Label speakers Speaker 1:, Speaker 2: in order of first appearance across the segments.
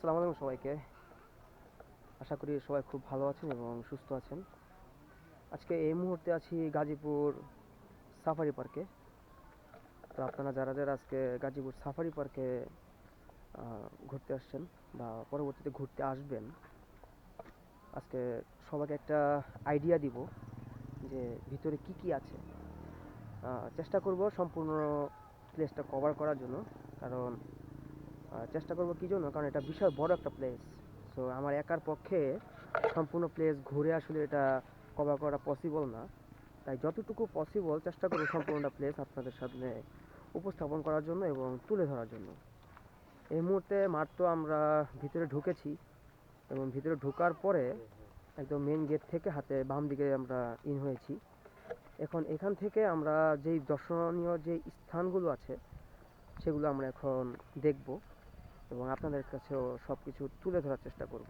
Speaker 1: আসসালামু আলাইকুম সবাইকে। আশা করি সবাই খুব ভালো আছেন এবং সুস্থ আছেন। আজকে এই মুহূর্তে আছি গাজীপুর সাফারি পার্কে। তো আপনারা যারা যারা আজকে গাজীপুর সাফারি পার্কে ঘুরতে আসছেন বা পরবর্তীতে ঘুরতে আসবেন, আজকে সবাইকে একটা আইডিয়া দিব যে ভিতরে কি কি আছে। চেষ্টা করব সম্পূর্ণ প্লেসটা কভার করার জন্য, কারণ চেষ্টা করব কী জন্য, কারণ এটা বিশাল বড় একটা প্লেস। সো আমার একার পক্ষে সম্পূর্ণ প্লেস ঘুরে আসলে এটা কভার করা পসিবল না। তাই যতটুকু পসিবল চেষ্টা করব সম্পূর্ণটা প্লেস আপনাদের সামনে উপস্থাপন করার জন্য এবং তুলে ধরার জন্য। এই মুহূর্তে মাত্র আমরা ভিতরে ঢুকেছি এবং ভিতরে ঢোকার পরে একদম মেন গেট থেকে হাতে বাম দিকে আমরা ইন হয়েছি। এখন এখান থেকে আমরা যেই দর্শনীয় যে স্থানগুলো আছে সেগুলো আমরা এখন দেখব এবং আপনাদের কাছেও সব কিছু তুলে ধরার চেষ্টা করব।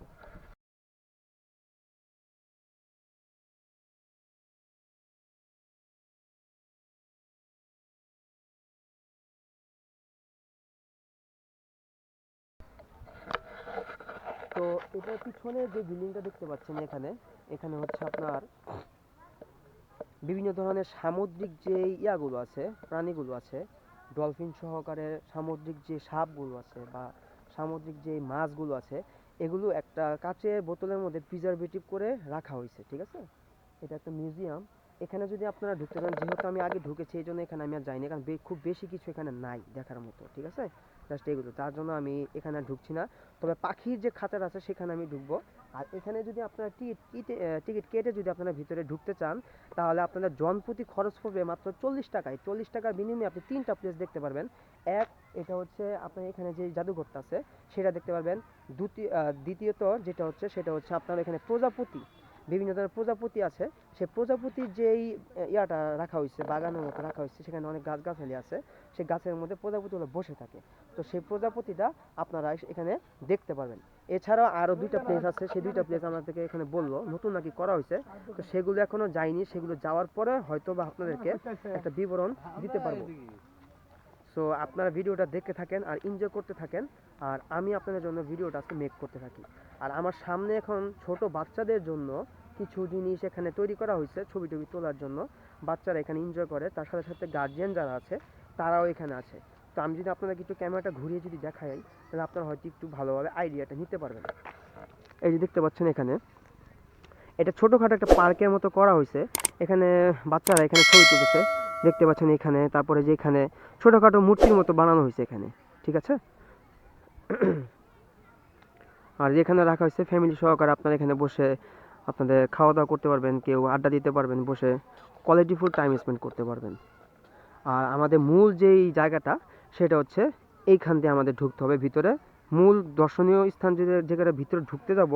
Speaker 1: তো এটার পিছনে যে বিল্ডিংটা দেখতে পাচ্ছেন এখানে, এখানে হচ্ছে আপনার বিভিন্ন ধরনের সামুদ্রিক যে ইয়াগুলো আছে, প্রাণীগুলো আছে, ডলফিন সহকারে সামুদ্রিক যে সাপগুলো আছে বা সামুদ্রিক যে মাছগুলো আছে, এগুলো একটা কাচের বোতলের মধ্যে প্রিজারভেটিভ করে রাখা হয়েছে। ঠিক আছে, এটা একটা মিউজিয়াম। এখানে যদি আপনারা ঢুকতে চান, যেহেতু আমি আগে ঢুকেছি এই জন্য এখানে আমি আর যাইনি, কারণ খুব বেশি কিছু এখানে নাই দেখার মতো। ঠিক আছে, জাস্ট এগুলো, তার জন্য আমি এখানে আর ঢুকছি না। তবে পাখির যে খাঁচাটা আছে সেখানে আমি ঢুকবো। আর এখানে যদি আপনারা টিকিট কেটে যদি আপনারা ভিতরে ঢুকতে চান, তাহলে আপনাদের জনপ্রতি খরচ পড়বে মাত্র 40 টাকায়। 40 টাকার বিনিময়ে আপনি 3টা প্লেস দেখতে পারবেন। এক, এটা হচ্ছে আপনার এখানে যে জাদুঘরটা আছে সেটা দেখতে পারবেন। দ্বিতীয়ত যেটা হচ্ছে সেটা হচ্ছে আপনার এখানে প্রজাপতি, বিভিন্ন ধরনের প্রজাপতি আছে। সেই প্রজাপতির যেই ইয়াটা রাখা হয়েছে, বাগানের মতো রাখা হয়েছে, সেখানে অনেক গাছগাছালি আছে। সেই গাছের মধ্যে প্রজাপতিগুলো বসে থাকে। তো সেই প্রজাপতিটা আপনারা এখানে দেখতে পারবেন। এছাড়াও আরও 2টা প্লেস আছে, সেই 2টা প্লেস আমাদেরকে এখানে বললো নতুন নাকি করা হয়েছে। তো সেগুলো এখনো যায়নি, সেগুলো যাওয়ার পরে হয়তো বা আপনাদেরকে একটা বিবরণ দিতে পারবো। সো আপনারা ভিডিওটা দেখতে থাকেন আর এনজয় করতে থাকেন, আর আমি আপনাদের জন্য ভিডিওটা আজকে মেক করতে থাকি। আর আমার সামনে এখন ছোট বাচ্চাদের জন্য কিছু জিনিস এখানে তৈরি করা হয়েছে ছবি টবি তোলার জন্য। বাচ্চারা এখানে এনজয় করে, তার সাথে সাথে গার্জিয়ান যারা আছে তারাও এখানে আছে। তো আমি যদি আপনাদেরকে একটু ক্যামেরাটা ঘুরিয়ে যদি দেখাই, তাহলে আপনারা হয়তো একটু ভালোভাবে আইডিয়াটা নিতে পারবেন। এই যে দেখতে পাচ্ছেন এখানে, এটা ছোটোখাটো একটা পার্কের মতো করা হয়েছে। এখানে বাচ্চারা এখানে ছবি তুলতেছে, দেখতে পাচ্ছেন এখানে। তারপরে যে এখানে ছোটোখাটো মূর্তির মতো বানানো হয়েছে এখানে। ঠিক আছে, আর যেখানে রাখা হয়েছে ফ্যামিলি সহকারে আপনারা এখানে বসে আপনাদের খাওয়া দাওয়া করতে পারবেন, কেউ আড্ডা দিতে পারবেন, বসে কোয়ালিটিফুল টাইম স্পেন্ড করতে পারবেন। আর আমাদের মূল যেই জায়গাটা সেটা হচ্ছে এইখান দিয়ে আমাদের ঢুকতে হবে ভিতরে। মূল দর্শনীয় স্থান যেখানে ভিতরে ঢুকতে যাব,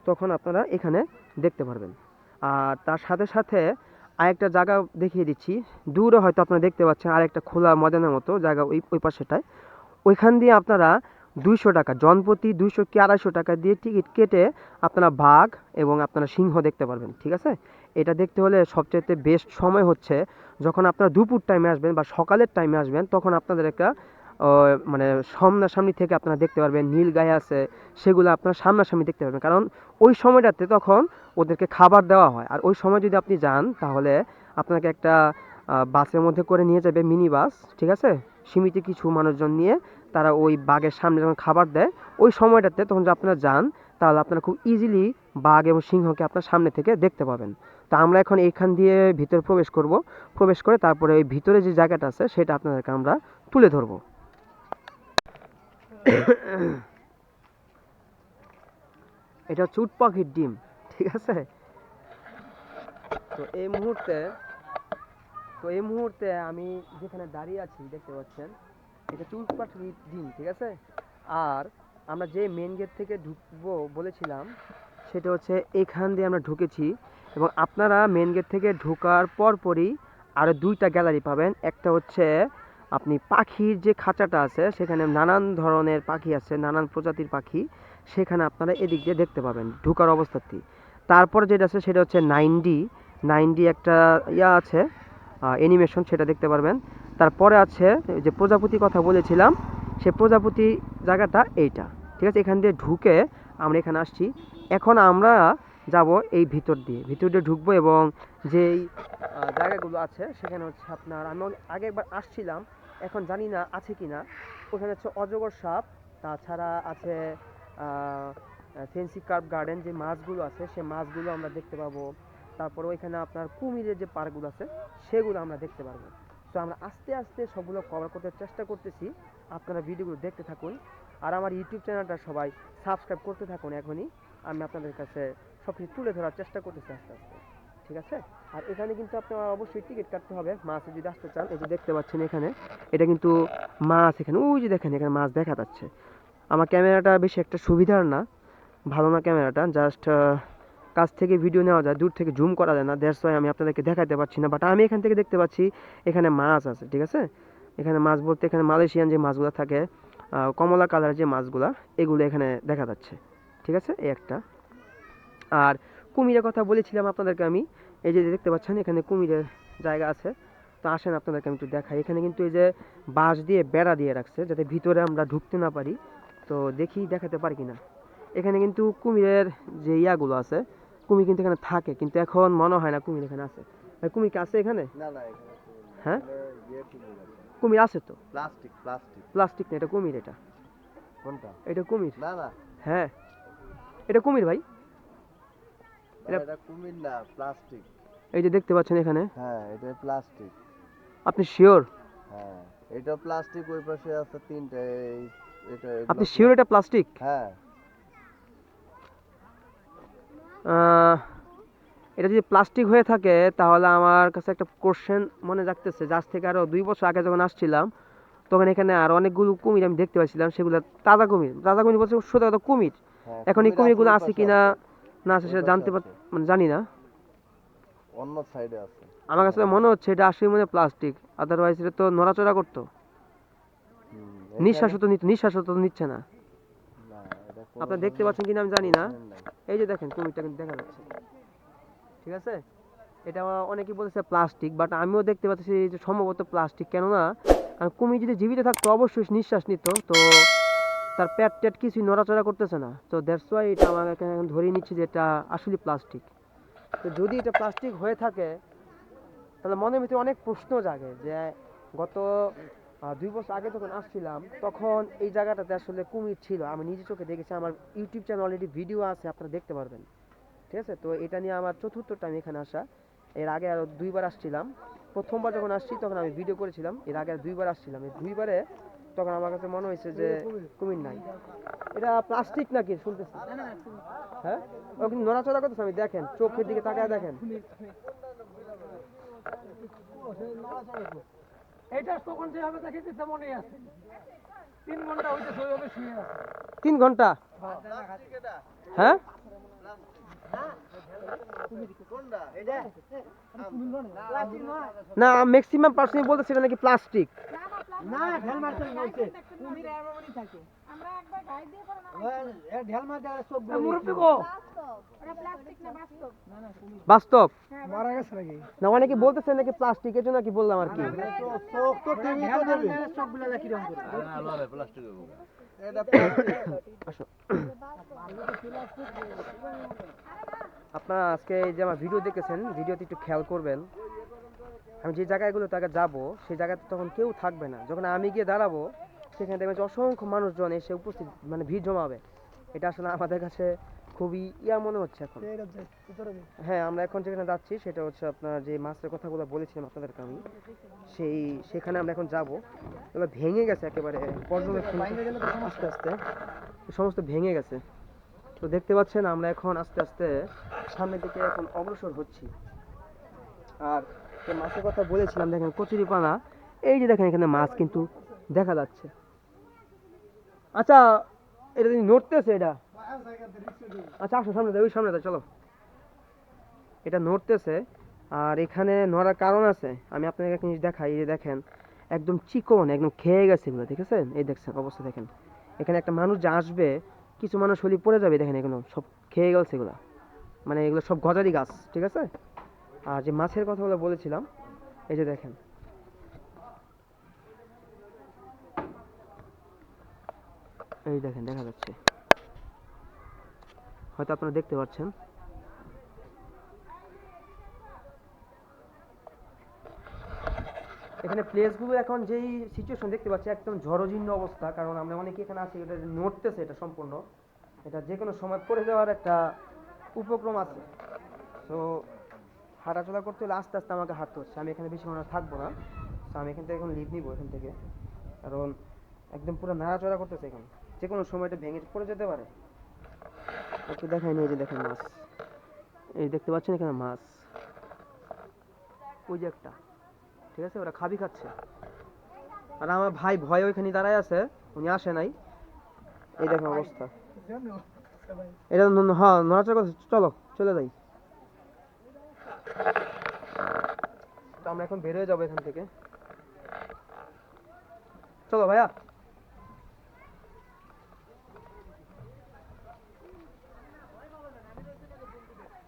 Speaker 1: তখন আপনারা এখানে দেখতে পারবেন। আর তার সাথে সাথে আরেকটা জায়গা দেখিয়ে দিচ্ছি, দূরে হয়তো আপনারা দেখতে পাচ্ছেন আরেকটা খোলা ময়দানের মতো জায়গা, ওই পাশেটায়। ওইখান দিয়ে আপনারা 200 টাকা জনপ্রতি, 200 কি 250 টাকা দিয়ে টিকিট কেটে আপনারা বাঘ এবং আপনারা সিংহ দেখতে পারবেন। ঠিক আছে, এটা দেখতে হলে সবচেয়ে বেস্ট সময় হচ্ছে যখন আপনারা দুপুর টাইমে আসবেন বা সকালের টাইমে আসবেন, তখন আপনাদের একটা মানে সামনাসামনি থেকে আপনারা দেখতে পারবেন। নীল গায়ে আছে, সেগুলো আপনারা সামনাসামনি দেখতে পারবেন, কারণ ওই সময়টাতে তখন ওদেরকে খাবার দেওয়া হয়। আর ওই সময় যদি আপনি যান, তাহলে আপনাকে একটা বাসের মধ্যে করে নিয়ে যাবে, মিনি বাস। ঠিক আছে, সীমিত কিছু মানুষজন নিয়ে তারা ওই বাঘের সামনে যখন খাবার দেয়, ওই সময়টাতে তখন যদি আপনারা যান, তাহলে আপনারা খুব ইজিলি বাঘ এবং সিংহকে আপনার সামনে থেকে দেখতে পাবেন। তো আমরা এখন এইখান দিয়ে ভিতরে প্রবেশ করব। প্রবেশ করে তারপরে ওই ভিতরে যে জায়গাটা আছে সেটা আপনাদেরকে আমরা তুলে ধরব। এটা হচ্ছে উট পাখির ডিম। ঠিক আছে, তো এই মুহূর্তে আমি যেখানে দাঁড়িয়ে আছি দেখতে পাচ্ছেন, এটা হচ্ছে উট পাখির ডিম। ঠিক আছে, আর আমরা যে মেন গেট থেকে ঢুকবো বলেছিলাম সেটা হচ্ছে এখান দিয়ে আমরা ঢুকেছি। এবং আপনারা মেন গেট থেকে ঢোকার পরপরই আরও 2টা গ্যালারি পাবেন। একটা হচ্ছে আপনি পাখির যে খাঁচাটা আছে, সেখানে নানান ধরনের পাখি আছে, নানান প্রজাতির পাখি, সেখানে আপনারা এদিক দিয়ে দেখতে পাবেন ঢোকার অবস্থাতেই। তারপর যেটা আছে সেটা হচ্ছে 9D একটা ইয়া আছে, অ্যানিমেশন, সেটা দেখতে পারবেন। তারপরে আছে যে প্রজাপতি কথা বলেছিলাম, সে প্রজাপতি জায়গাটা এইটা। ঠিক আছে, এখান দিয়ে ঢুকে আমরা এখানে আসছি। এখন আমরা যাব এই ভিতর দিয়ে ঢুকবো এবং যেই জায়গাগুলো আছে সেখানে হচ্ছে আপনার আমি আগে একবার আসছিলাম, এখন জানি না আছে কি না। ওখানে হচ্ছে অজগর সাপ, তাছাড়া আছে ফেন্সি কার্ভ গার্ডেন, যে মাছগুলো আছে সেই মাছগুলো আমরা দেখতে পাবো। তারপর ওইখানে আপনার কুমিরের যে পার্কগুলো আছে সেগুলো আমরা দেখতে পারবো। তো আমরা আস্তে আস্তে সবগুলো কভার করতে চেষ্টা করতেছি, আপনারা ভিডিওগুলো দেখতে থাকুন আর আমার ইউটিউব চ্যানেলটা সবাই সাবস্ক্রাইব করতে থাকুন। এখনই আমি আপনাদের কাছে সব কিছু তুলে ধরার চেষ্টা করতেছি আস্তে আস্তে, ঠিক আছে। আর এখানে কিন্তু আপনার অবশ্যই টিকিট কাটতে হবে মাছে যদি আসতে চান। এই যে দেখতে পাচ্ছেন এখানে, এটা কিন্তু মাছ, এখানে ওই যে দেখেন এখানে মাছ দেখা যাচ্ছে। আমার ক্যামেরাটা বেশি একটা সুবিধার না, ভালো না ক্যামেরাটা, জাস্ট কাছ থেকে ভিডিও নেওয়া যায়, দূর থেকে জুম করা যায় না, দ্যাটস ওয়াই আমি আপনাদেরকে দেখাতে পারছি না। বাট আমি এখান থেকে দেখতে পাচ্ছি এখানে মাছ আছে, ঠিক আছে। এখানে মাছ বলতে এখানে মালয়েশিয়ান যে মাছগুলো থাকে, কমলা কালার যে মাছগুলা, এগুলো এখানে দেখা যাচ্ছে, ঠিক আছে। এই একটা। আর কুমিরের কথা বলেছিলাম আপনাদেরকে আমি, এই যে দেখতে পাচ্ছেন এখানে কুমিরের জায়গা আছে। তো আসেন আপনাদেরকে আমি একটু দেখাই। এখানে কিন্তু এই যে বাঁশ দিয়ে বেড়া দিয়ে রাখছে যাতে ভিতরে আমরা ঢুকতে না পারি। তো দেখি দেখাতে পারি কিনা। এখানে কিন্তু কুমিরের যে ইয়াগুলো আছে, কুমির কিন্তু এখানে থাকে, কিন্তু এখন মনে হয় না কুমির এখানে আছে। কুমির কি আছে এখানে?
Speaker 2: না না এখানে
Speaker 1: হ্যাঁ
Speaker 2: কুমির আছে।
Speaker 1: কুমির আছে তো।
Speaker 2: প্লাস্টিক প্লাস্টিক
Speaker 1: প্লাস্টিক না, এটা কুমির। এটা
Speaker 2: কোনটা?
Speaker 1: এটা কুমির।
Speaker 2: না না
Speaker 1: হ্যাঁ এটা কুমির ভাই।
Speaker 2: এটা কুমির না, প্লাস্টিক।
Speaker 1: এই যে দেখতে পাচ্ছেন এখানে।
Speaker 2: হ্যাঁ এটা প্লাস্টিক।
Speaker 1: আপনি শিওর?
Speaker 2: হ্যাঁ এটা প্লাস্টিক, ওই পাশে আছে তিনটে। এটা
Speaker 1: আপনি শিওর এটা প্লাস্টিক?
Speaker 2: হ্যাঁ
Speaker 1: এটা যদি প্লাস্টিক হয়ে থাকে তাহলে আমার কাছে একটা কোশ্চেন মনে জাগতেছে। আজ থেকে আরো 2 বছর আগে যখন আসছিলাম তখন এখানে আর অনেকগুলো কুমির আমি দেখতে পাচ্ছিলাম, সেগুলো তাজা কুমির। তাজা কুমির বলছে শুধু কথা কুমির। এখন এই কুমিরগুলো আছে কিনা না আছে সেটা জানতে মানে জানি না।
Speaker 2: অন্য সাইডে আছে।
Speaker 1: আমার কাছে মনে হচ্ছে এটা আসলে মনে প্লাস্টিক, আদারওয়াইজ এটা তো নড়াচড়া করতো, নিঃশ্বাসও তো নিচ্ছে না। আপনারা দেখতে পাচ্ছেন কিনা আমি জানি না। এই যে দেখেন কুমিরটা কিন্তু দেখা যাচ্ছে, ঠিক আছে। এটা অনেকেই বলছে প্লাস্টিক, বাট আমিও দেখতে পাচ্ছি যে সম্ভবত প্লাস্টিক। কেননা কুমির যদি জীবিত থাকতো অবশ্যই নিঃশ্বাস নিত, তো তার পেট টেট কিছুই নড়াচড়া করতেছে না। তো দ্যাটস ওয়াই এটা আমার এখন ধরে নিচ্ছি যে এটা আসলে প্লাস্টিক। তো যদি এটা প্লাস্টিক হয়ে থাকে তাহলে মনের ভিতরে অনেক প্রশ্ন জাগে যে গত 2 বছর আগে যখন আসছিলাম তখন এই জায়গাটাতে আসলে কুমির ছিল, আমি নিজে চোখে দেখেছি। আমার ইউটিউব চ্যানেল অলরেডি ভিডিও আছে, আপনারা দেখতে পারবেন, ঠিক আছে। তো এটা নিয়ে আমার 4th টাইম এখানে আসা। এর আগে আরও 2বার আসছিলাম। প্রথমবার যখন আসছি তখন আমি ভিডিও করেছিলাম, এর আগে আর 2বার আসছিলাম। এই 2বারে তখন আমার কাছে মনে হয়েছে যে কুমির নাই। এটা প্লাস্টিক নাকি শুনতেছি? হ্যাঁ ও কিন্তু নড়াচড়া করতেছে, আমি দেখেন চোখের দিকে তাকায় দেখেন।
Speaker 3: এটা তখন যেভাবে দেখিতেছে মনে আছে 3 ঘন্টা হইতে ওইভাবে শুয়ে আছে।
Speaker 1: 3 ঘন্টা? হ্যাঁ না, ম্যাক্সিমাম পার্সন বলতেছে এটা নাকি প্লাস্টিক।
Speaker 3: না ঢেল মারতে বলছে কুমির এমনই থাকে। আমরা একবার গাই দিয়ে করে না ঢেল মারতে আর সব মুরব্বি গো ওটা প্লাস্টিক না বাস্তব। না না কুমির
Speaker 1: বাস্তব
Speaker 3: মারা গেছে নাকি?
Speaker 1: না, অনেকে বলতেছে নাকি প্লাস্টিক, এর জন্য কি বললাম আর কি।
Speaker 2: চোখ তো টিভি তো দেবে।
Speaker 3: সবগুলা কি রকম করে
Speaker 2: আলো প্লাস্টিক এটা
Speaker 1: আসো আপনারা আজকে এই যে আমার ভিডিও দেখেছেন, ভিডিওতে একটু খেয়াল করবেন। আমি যে জায়গাগুলোতে আগে যাবো সেই জায়গাতে তখন কেউ থাকবে না। যখন আমি গিয়ে দাঁড়াবো সেখানে দেখবেন যে অসংখ্য মানুষজন এসে উপস্থিত, মানে ভিড় জমাবে। এটা আসলে আমাদের কাছে খুবই মনে হচ্ছে এখন। হ্যাঁ আমরা এখন যেখানে যাচ্ছি সেটা হচ্ছে আপনার যে মাছের কথাগুলো বলেছিলাম আপনাদেরকে আমি, সেখানে আমরা এখন যাব। এবার ভেঙে গেছে একেবারে, পর্যবেক্ষণ আস্তে আস্তে সমস্ত ভেঙে গেছে। তো দেখতে পাচ্ছেন আমরা এখন আস্তে আস্তে সামনের দিকে এখন অগ্রসর হচ্ছি। আর যে মাছের কথা বলেছিলাম দেখেন কচুরিপানা, এই যে দেখেন এখানে মাছ কিন্তু দেখা যাচ্ছে। আচ্ছা এটা যদি নড়তেছে, এটা আচ্ছা আসো সামনে যাই, ওই সামনে যাই চলো। এটা নড়তেছে আর এখানে নড়ার কারণ আছে, আমি আপনাকে একটা জিনিস দেখাই। এই যে দেখেন একদম চিকন, একদম খেয়ে গেছে এগুলো, ঠিক আছে। এই দেখছেন অবস্থা দেখেন, এখানে একটা মানুষ যে আসবে কিছু মানুষ হলি পড়ে যাবে। দেখেন এগুলো সব খেয়ে গেছে এগুলো, মানে এগুলো সব গজারি গাছ, ঠিক আছে। আর যে মাছের কথাগুলো বলেছিলাম এই যে দেখেন, এই দেখেন দেখা যাচ্ছে। হয়তো আপনারা দেখতে পাচ্ছেন। এখানে প্লেসগুলো এখন যেই সিচুয়েশন দেখতে পাচ্ছি একদম জরাজীর্ণ অবস্থা, কারণ আমরা অনেকে এখানে আছি, এটা নড়তেছে, এটা সম্পূর্ণ, এটা যে কোনো সময় পড়ে যাওয়ার একটা উপক্রম আছে। তো হাঁটাচলা করতে হলে আস্তে আস্তে আমাকে হাঁটতে হচ্ছে, আমি এখানে বেশিক্ষণ আর থাকবো না। তো আমি এখান থেকে এখন লিভ নিবো এখান থেকে, কারণ একদম পুরো নাড়াচড়া করতেছে এখানে, যে কোনো সময় এটা ভেঙে পড়ে যেতে পারে। একটু দেখাই নিয়ে, যে দেখেন মাছ, এই দেখতে পাচ্ছেন এখানে মাছ, ওই যে একটা, ঠিক আছে, ওরা খাবি খাচ্ছে। আর আমার ভাই ভয় ওইখানে দাঁড়ায় আছে, উনি আসে নাই। এই দেখেন অবস্থা, এটা হ্যাঁ নড়াচড়া করছে, চলো চলে যাই। তো আমরা এখন বের হয়ে যাবো এখান থেকে, চলো ভাইয়া।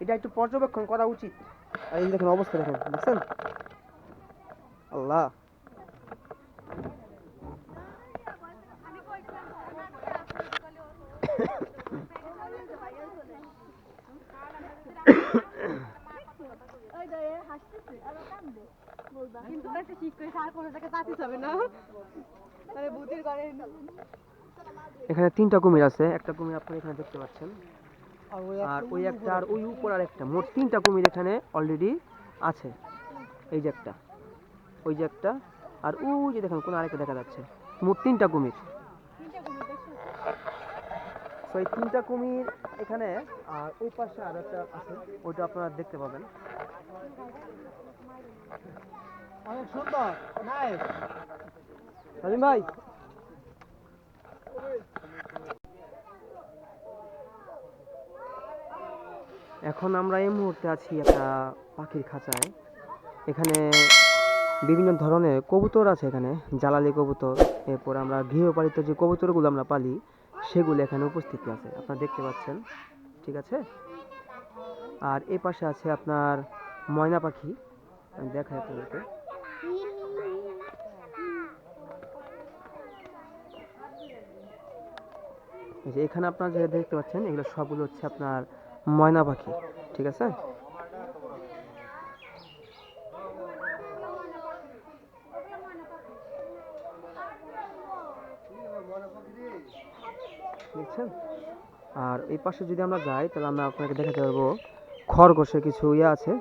Speaker 1: এটা একটু পর্যবেক্ষণ করা উচিত। আর এই দেখেন অবস্থা, দেখেন, দেখছেন, আল্লাহ। এখানে 3টা কুমির আছে, একটা কুমির আপনারা এখানে দেখতে পাচ্ছেন, আর ওই একটা, আর ওই উপর আর একটা, মোট 3টা কুমির এখানে অলরেডি আছে। এই যে একটা, ওই যে একটা, আর ওই যে দেখেন কোন আরেকটা দেখা যাচ্ছে, মোট 3টা কুমির। তো এই 3টা কুমির এখানে, আর ওই পাশে আর একটা আছে, ওইটা আপনারা দেখতে পাবেন।
Speaker 3: অনেক সুন্দর, নাইস।
Speaker 1: সালিম ভাই, এখন আমরা এই মুহূর্তে আছি একটা পাখির খাঁচায়। এখানে বিভিন্ন ধরনের কবুতর আছে, এখানে জ্বালালি কবুতর, এরপর আমরা গৃহপালিত যে কবুতরগুলো আমরা পালি সেগুলো এখানে উপস্থিত আছে, আপনারা দেখতে পাচ্ছেন, ঠিক আছে। আর এই পাশে আছে আপনার ময়না পাখি, আমি দেখাই আপনাদেরকে। এই যে এখানে আপনারা যেটা দেখতে পাচ্ছেন, এগুলো সবগুলো হচ্ছে আপনার ময়না পাখি, ঠিক আছে। দেখছেন। আর এই পাশে যদি আমরা যাই, তাহলে আমরা আপনাকে দেখাতে পারবো খরগোশের কিছু ইয়ে আছে,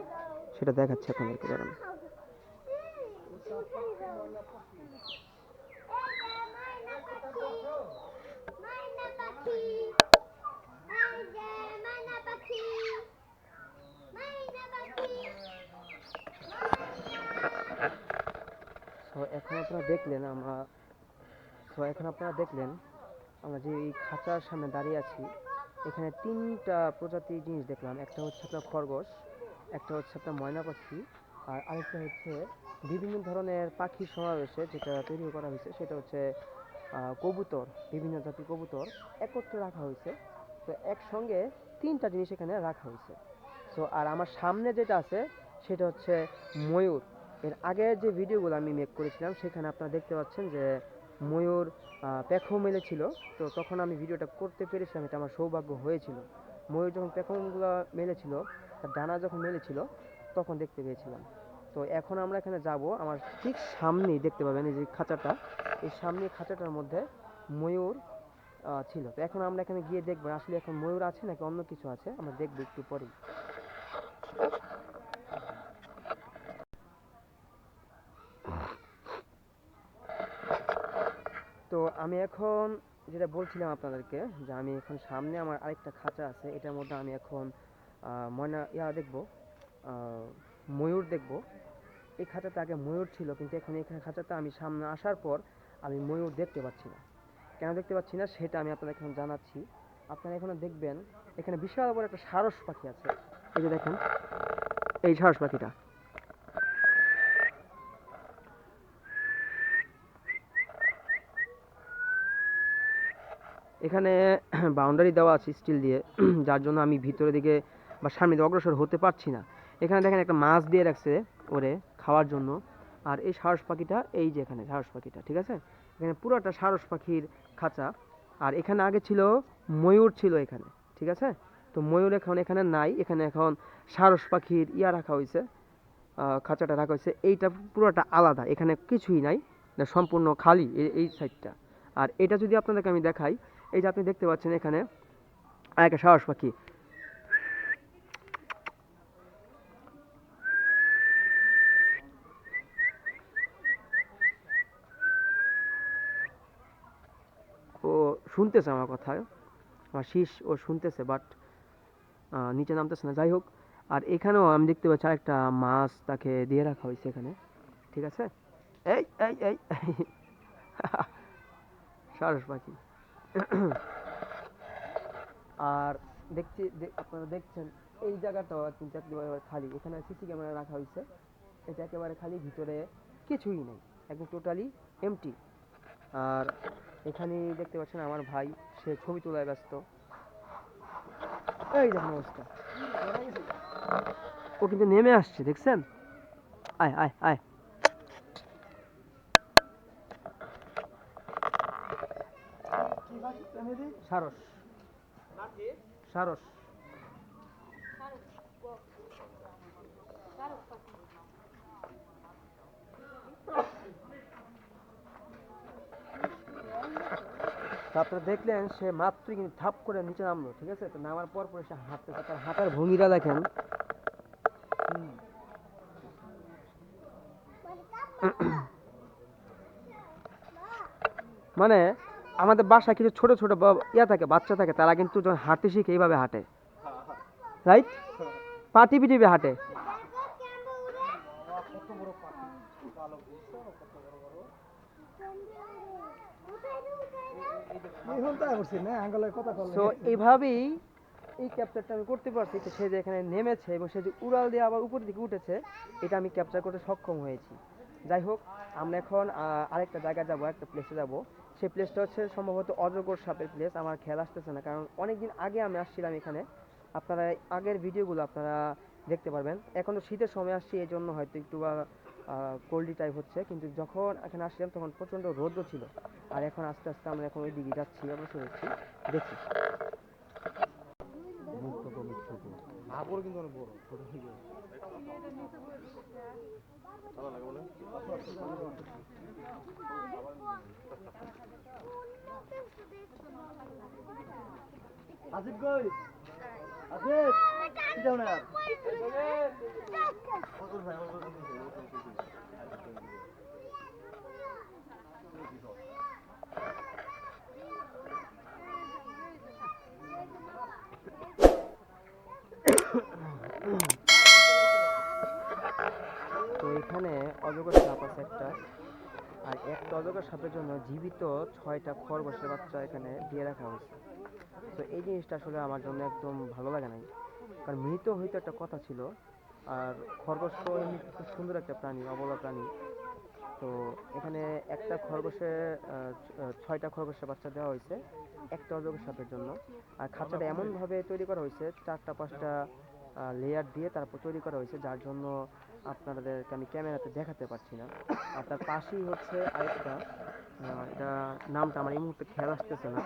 Speaker 1: সেটা দেখাচ্ছি আপনাদেরকে, দাঁড়ান। তো এখন আপনারা দেখলেন আমরা যে এই খাঁচার সামনে দাঁড়িয়ে আছি, এখানে 3টা প্রজাতির জিনিস দেখলাম। একটা হচ্ছে আপনার খরগোশ, একটা হচ্ছে আপনার ময়না পাখি, আর আরেকটা হচ্ছে বিভিন্ন ধরনের পাখির সমাবেশে যেটা তৈরি করা হয়েছে, সেটা হচ্ছে কবুতর, বিভিন্ন জাতির কবুতর একত্রে রাখা হয়েছে। তো একসঙ্গে 3টা জিনিস এখানে রাখা হয়েছে। সো আর আমার সামনে যেটা আছে সেটা হচ্ছে ময়ূর। এর আগের যে ভিডিওগুলো আমি মেক করেছিলাম, সেখানে আপনারা দেখতে পাচ্ছেন যে ময়ূর পেখম মেলেছিল। তো তখন আমি ভিডিওটা করতে পেরেছিলাম, এটা আমার সৌভাগ্য হয়েছিল। ময়ূর যখন পেখমগুলো মেলেছিল, তার ডানা যখন মেলেছিল, তখন দেখতে পেয়েছিলাম। তো এখন আমরা এখানে যাব, আমার ঠিক সামনেই দেখতে পাবেন এই যে খাঁচাটা, এই সামনে খাঁচাটার মধ্যে ময়ূর ছিল। তো এখন আমরা এখানে গিয়ে দেখবো আসলে এখন ময়ূর আছে নাকি অন্য কিছু আছে, আমরা দেখবো একটু পরেই। তো আমি এখন যেটা বলছিলাম আপনাদেরকে, যে আমি এখন সামনে আমার আরেকটা খাঁচা আছে, এটার মধ্যে আমি এখন দেখবো, ময়ূর দেখবো। এই খাঁচাতে আগে ময়ূর ছিল, কিন্তু এখন এখানে খাঁচাতে আমি সামনে আসার পর আমি ময়ূর দেখতে পাচ্ছি না। কেন দেখতে পাচ্ছি না সেটা আমি আপনাদের এখন জানাচ্ছি। আপনারা এখানে দেখবেন, এখানে বিশাল বড় একটা সারস পাখি আছে, এই যে দেখেন, এই সারস পাখিটা। এখানে বাউন্ডারি দেওয়া আছে স্টিল দিয়ে, যার জন্য আমি ভিতরের দিকে বা সামনে দিকে অগ্রসর হতে পারছি না। এখানে দেখেন একটা মাছ দিয়ে রাখছে ওরে খাওয়ার জন্য। আর এই সারস পাখিটা, এই যে এখানে সারস পাখিটা, ঠিক আছে, এখানে পুরোটা সারস পাখির খাঁচা। আর এখানে আগে ছিল ময়ূর ছিল এখানে, ঠিক আছে। তো ময়ূর এখন এখানে নাই, এখানে এখন সারস পাখির ইয়া রাখা হয়েছে, খাঁচাটা রাখা হয়েছে। এইটা পুরোটা আলাদা, এখানে কিছুই নাই, এটা সম্পূর্ণ খালি এই সাইডটা। আর এটা যদি আপনাদেরকে আমি দেখাই, এই যে আপনি দেখতে পাচ্ছেন এখানে আরেকটা সারস পাখি। ও শুনতেছে আমার কথা, আমার শীষ ও শুনতেছে, বাট নিচে নামতেছে না। যাই হোক, আর এখানেও আমি দেখতে পাচ্ছি আরেকটা মাছ তাকে দিয়ে রাখা হয়েছে এখানে, ঠিক আছে। এই এই এই সারস পাখি। আর দেখছি আপনারা দেখছেন এই জায়গাটাও কিন্তু একেবারে খালি, এখানে সিসি ক্যামেরা রাখা হয়েছে, এটা একেবারে খালি, ভিতরে কিছুই নেই, একদম টোটালি এমটি। আর এখানে দেখতে পাচ্ছেন আমার ভাই, সে ছবি তোলায় ব্যস্ত। এই দেখুন অবস্থা, ও কিন্তু নেমে আসছে, দেখছেন? আয় আয় আয়। সারস, সারস। তো আপনারা দেখলেন সে মাত্রই কিন্তু ধাপ করে নিচে নামলো, ঠিক আছে। তো নামার পর পরে সে হাঁটতেছে, তার হাঁটার ভঙ্গিটা দেখেন। মানে আমাদের বাসায় কিছু ছোট ছোট ইয়া থাকে, বাচ্চা থাকে, তারা কিন্তু যখন হাঁটতে শিখে এইভাবে হাঁটে, রাইট? পা টিপি টিপি হাঁটে। তো এইভাবেই এই ক্যাপচারটা আমি করতে পারছি, তো সে যে এখানে নেমেছে এবং সে যে উড়াল দিয়ে আবার উপর দিকে উঠেছে, এটা আমি ক্যাপচার করতে সক্ষম হয়েছি। যাই হোক, আমরা এখন আরেকটা জায়গায় যাবো, একটা প্লেসে যাব। সেই প্লেসটা হচ্ছে সম্ভবত অজগর সাপের প্লেস, আমার খেয়াল আসতেছে না, কারণ অনেকদিন আগে আমি আসছিলাম এখানে। আপনারা আগের ভিডিওগুলো আপনারা দেখতে পারবেন। এখন তো শীতের সময় আসছি, এই জন্য হয়তো একটু কোল্ডি টাইপ হচ্ছে, কিন্তু যখন এখানে আসছিলাম তখন প্রচণ্ড রৌদ্র ছিল। আর এখন আস্তে আস্তে আমরা এখন ওই দিকে যাচ্ছি, অবশ্যই যাচ্ছি, দেখি। কিন্তু অনেক বড়, ছোট থেকে। আসিফ কই? আসিফ কি যাও না? তো এখানে অজগর সাপ আছে একটা, আর একটা অজগর সাপের জন্য জীবিত 6টা খরগোশের বাচ্চা এখানে দিয়ে রাখা হয়েছে। তো এই জিনিসটা আসলে আমার জন্য একদম ভালো লাগে নাই, কারণ মৃত হয়তো একটা কথা ছিল। আর খরগোশ তো এমনি খুব সুন্দর একটা প্রাণী, অবলা প্রাণী। তো এখানে একটা খরগোশে 6টা খরগোশের বাচ্চা দেওয়া হয়েছে একটা অজগর সাপের জন্য। আর খাঁচাটা এমনভাবে তৈরি করা হয়েছে, 4টা 5টা লেয়ার দিয়ে তারপর তৈরি করা হয়েছে, যার জন্য আপনাদেরকে আমি ক্যামেরাতে দেখাতে পারছি না। আর তার পাশেই হচ্ছে আরেকটা, এটা নামটা আমার এই মুহূর্তে খেয়াল আসতেছে না।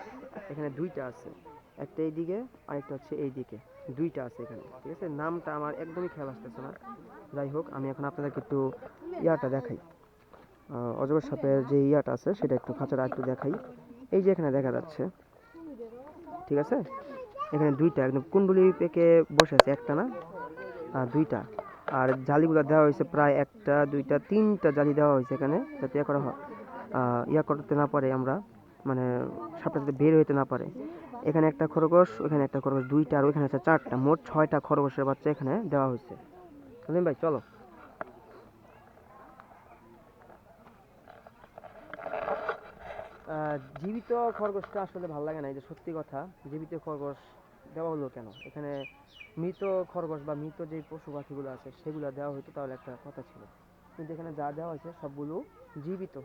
Speaker 1: এখানে 2টা আছে, একটা এইদিকে আরেকটা হচ্ছে এইদিকে, 2টা আছে এখানে, ঠিক আছে। নামটা আমার একদমই খেয়াল আসতেছে না। যাই হোক, আমি এখন আপনাদেরকে একটু ইয়াটা দেখাই, অজগর সাপের যে ইয়াটা আছে সেটা একটু খাঁচাটা একটু দেখাই। এই যে এখানে দেখা যাচ্ছে, ঠিক আছে, এখানে 2টা একদম কুণ্ডলি পেকে বসে আছে, একটা না 2টা। আর জালিগুলো দেওয়া হয়েছে প্রায় 1টা 2টা 3টা জালি দেওয়া হয়েছে এখানে, যাতে ইয়া করতে না পারে আমরা, মানে সাপটা যাতে বের হইতে না পারে। এখানে একটা খরগোশ, ওখানে একটা খরগোশ, 2টা, আর ওইখানে আছে 4টা, মোট 6টা খরগোশের বাচ্চা এখানে দেওয়া হয়েছে। সালিম ভাই চলো। জীবিত খরগোশটা আসলে ভালো লাগে না, এই যে সত্যি কথা, জীবিত খরগোশ দেওয়া হলো কেন? এখানে মৃত খরগোশ বা মৃত যে পশু পাখিগুলো আছে সেগুলো দেওয়া হতো, তাহলে একটা কথা ছিল। কিন্তু এখানে যা দেওয়া হয়েছে সবগুলো জীবিত।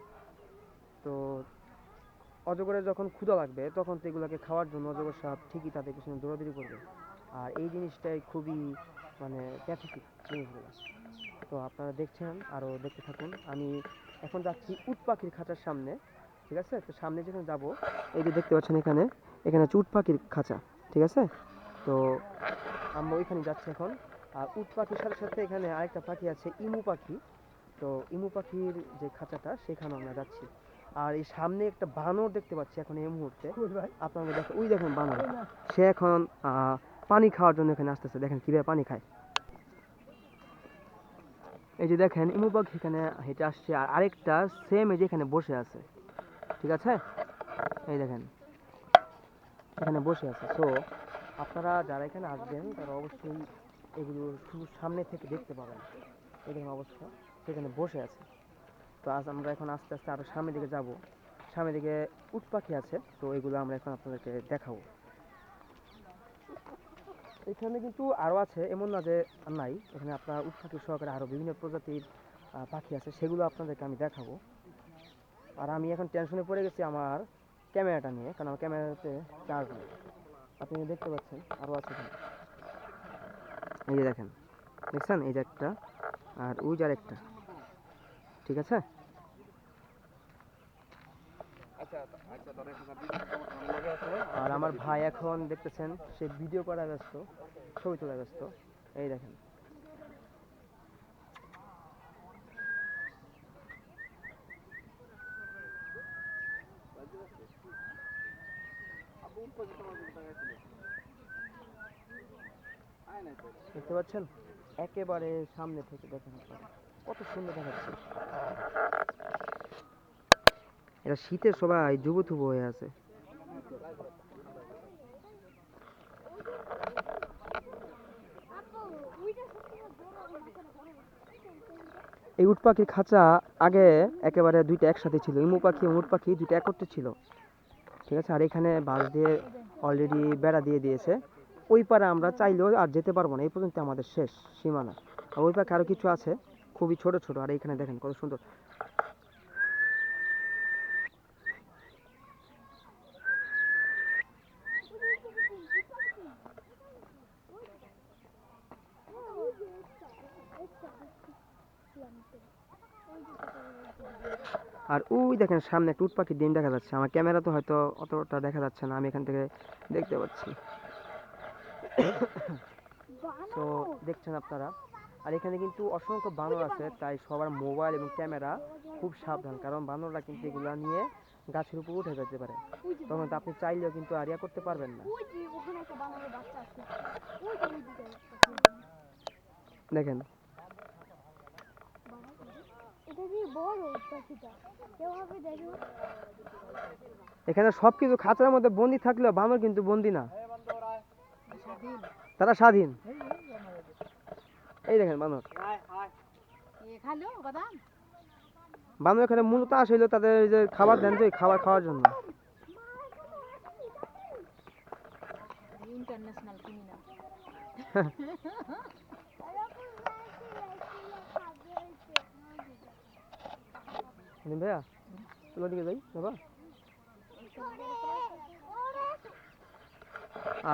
Speaker 1: তো অজগরের যখন ক্ষুধা লাগবে তখন তো এগুলোকে খাওয়ার জন্য অজগর সাপ ঠিকই তাদের পিছনে দৌড়াদৌড়ি করবে। আর এই জিনিসটাই খুবই মানে প্যাথেটিক জিনিসগুলো। তো আপনারা দেখছেন, আরও দেখতে থাকুন। আমি এখন যাচ্ছি উট পাখির খাঁচার সামনে, ঠিক আছে। তো সামনে যেখানে যাব, এই যে দেখতে পাচ্ছেন এখানে, এখানে হচ্ছে উট পাখির খাঁচা, ঠিক আছে। তো আমরা ওইখানে যাচ্ছি এখন। আর উট পাখির সাথে সাথে এখানে আরেকটা পাখি আছে, ইমু পাখি। তো ইমু পাখির যে খাঁচাটা সেখানে আমরা যাচ্ছি। আর এই সামনে একটা বানর দেখতে পাচ্ছি এখন এই মুহূর্তে, আপনারা দেখেন, ওই দেখেন বানর, সে এখন পানি খাওয়ার জন্য এখানে আসতেছে। দেখেন কিভাবে পানি খায়। এই যে দেখেন ইমু পাখি এখানে হেঁটে আসছে, আর আরেকটা সেম এই যে এখানে বসে আছে, ঠিক আছে, এই দেখেন এখানে বসে আছে। সো আপনারা যারা এখানে আসবেন তারা অবশ্যই এগুলো শুধু সামনে থেকে দেখতে পাবেন। এই দেখেন অবস্থা, সেখানে বসে আছে। তো আজ আমরা এখন আস্তে আস্তে আরো সামনের দিকে যাব। সামনের দিকে উট পাখি আছে, তো এগুলো আমরা এখন আপনাদেরকে দেখাবো। এখানে কিন্তু আরো আছে, এমন না যে নাই, এখানে আপনার উট পাখি সহকারে আরো বিভিন্ন প্রজাতির পাখি আছে, সেগুলো আপনাদেরকে আমি দেখাবো। আর আমি এখন টেনশনে পড়ে গেছি আমার ক্যামেরাটা নিয়ে, কারণ আমার ক্যামেরাতে চার্জ নেই। আপনি দেখতে পাচ্ছেন আরো আছে এখানে, এই যে দেখেন, দেখছেন এই যে একটা, আর ওই যে আরেকটা, ঠিক আছে। আর আমার ভাই এখন দেখতেছেন সে ভিডিও করা ব্যস্ত, ছবি তোলা ব্যস্ত, এই দেখেন। দেখতে পাচ্ছেন একেবারে সামনে থেকে দেখেন আপনারা, কত সুন্দর দেখাচ্ছে। এটা শীতের সবাই জুবুথুবু হয়ে আছে। এই উট পাখির খাঁচা আগে একেবারে দুইটা একসাথে ছিল, ইমু পাখি এবং উট পাখি দুইটা একত্রে ছিল, ঠিক আছে। আর এখানে বাঁশ দিয়ে অলরেডি বেড়া দিয়ে দিয়েছে। ওই পারে আমরা চাইলেও আর যেতে পারবো না, এই পর্যন্ত আমাদের শেষ সীমানা। আর ওই পাখি আরো কিছু আছে খুবই ছোট ছোট, আর এখানে দেখেন কত সুন্দর। আর ওই দেখেন সামনে একটা উট পাখির ডিম দেখা যাচ্ছে, আমার ক্যামেরা তো হয়তো অতটা দেখা যাচ্ছে না, আমি এখান থেকে দেখতে পাচ্ছি। তো দেখছেন আপনারা। আর এখানে কিন্তু অসংখ্য বানর আছে, তাই সবার মোবাইল এবং ক্যামেরা খুব সাবধান, কারণ বানররা কিন্তু এগুলা নিয়ে গাছের উপর উঠে যেতে পারে, তখন তো আপনি চাইলেও কিন্তু আরিয়া করতে পারবেন না। দেখেন এখানে সবকিছু খাঁচার মধ্যে বন্দি থাকলেও বানর কিন্তু বন্দি না, তারা স্বাধীন। এই দেখেন বানর, বানর এখানে মূলত আসলে তাদের যে খাবার দেন, যে খাবার খাওয়ার জন্য।
Speaker 3: International criminal.
Speaker 1: ভাইয়া চলো দিকে যাই বাবা।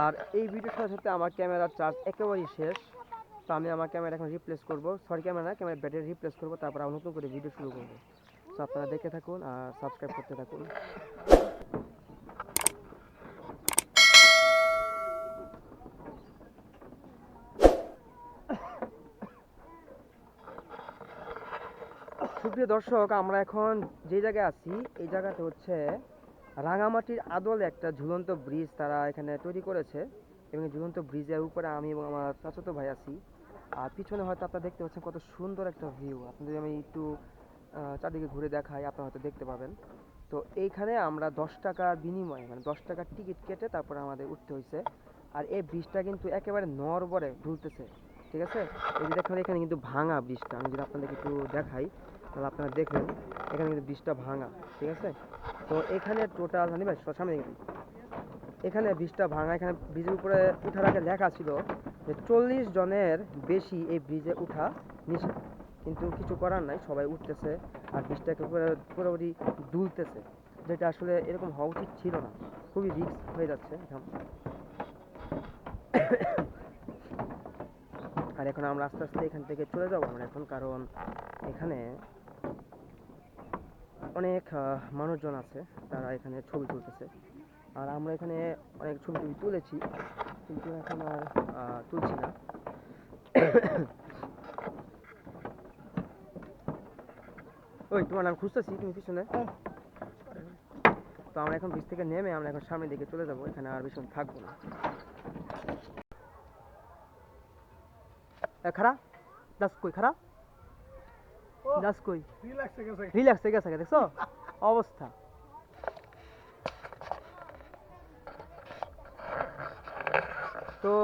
Speaker 1: আর এই ভিডিওর সাথে সাথে আমার ক্যামেরার চার্জ একেবারেই শেষ, তো আমি আমার ক্যামেরা এখন রিপ্লেস করব, সরি ক্যামেরা ব্যাটারি রিপ্লেস করব, তারপর আবার নতুন করে ভিডিও শুরু করব। তো আপনারা দেখে থাকুন আর সাবস্ক্রাইব করতে থাকুন। সুপ্রিয় দর্শক, আমরা এখন যে জায়গায় আছি এই জায়গাতে হচ্ছে রাঙামাটির আদলে একটা ঝুলন্ত ব্রিজ তারা এখানে তৈরি করেছে, এবং ঝুলন্ত ব্রিজের উপরে আমি এবং আমার চাচাতো ভাই আছি। আর পিছনে হয়তো আপনারা দেখতে পাচ্ছেন কত সুন্দর একটা ভিউ, আপনাদের আমি একটু চারদিকে ঘুরে দেখাই, আপনারা হয়তো দেখতে পাবেন। তো এইখানে আমরা 10 টাকার বিনিময়ে, মানে 10 টাকার টিকিট কেটে তারপরে আমাদের উঠতে হয়েছে। আর এই ব্রিজটা কিন্তু একেবারে নড়বড়ে ঝুলতেছে, ঠিক আছে। এই যে দেখেন এখানে কিন্তু ভাঙা ব্রিজটা, আমি যদি আপনাদেরকে একটু দেখাই তাহলে আপনারা দেখবেন এখানে কিন্তু ব্রিজটা ভাঙা, ঠিক আছে। তো এখানে টোটাল জানি ভাই সামনে এখানে ব্রিজটা ভাঙা, এখানে ব্রিজের উপরে উঠার আগে লেখা ছিল যে 40 জনের বেশি এই ব্রিজে উঠা নিষেধ, কিন্তু কিছু করার নাই, সবাই উঠতেছে আর ব্রিজটাকে পুরোপুরি দুলতেছে, যেটা আসলে এরকম হওয়া উচিত ছিল না, খুবই রিস্ক হয়ে যাচ্ছে এখন। আর এখন আমরা আস্তে আস্তে এখান থেকে চলে যাবো আমরা এখন, কারণ এখানে অনেক মানুষজন আছে, তারা এখানে ছবি তুলতেছে। আর আমরা এখানে অনেক ছবি তুলেছি, কিন্তু এখন আর তুলছি না। ওই তোমার নাম খুঁজতেছি, তুমি পিছনে। তো আমরা এখন বীজ থেকে নেমে আমরা এখন সামনের দিকে চলে যাবো, এখানে আর বেশিক্ষণ থাকবো না। খারা দাস কই, খারা দাস কই, রিল্যাক্স হয়ে গেছে দেখছো অবস্থা। তো